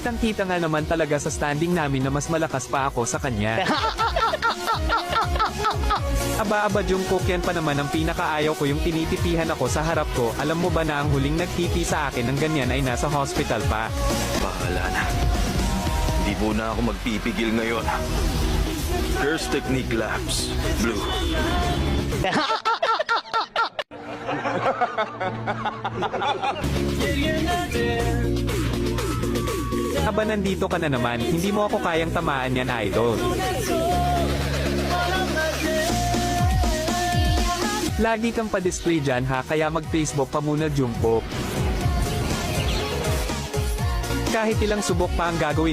Kitang-kita nga naman talaga sa standing namin na mas malakas pa ako sa kanya. Aba Jungkook, yan pa naman ang pinakaayaw ko, yung tinitipihan ako sa harap ko. Alam mo ba na ang huling nagtipi sa akin ng ganyan ay nasa hospital pa? Bahala na. Hindi po na ako magpipigil ngayon. Curse Technique Labs, Blue. Aba, nandito ka na naman, hindi mo ako kayang tamaan yan, idol. Lagi kang pa-display dyan ha, kaya mag-Facebook pa muna, Jungkook. Kahit ilang subok pa ang gagawin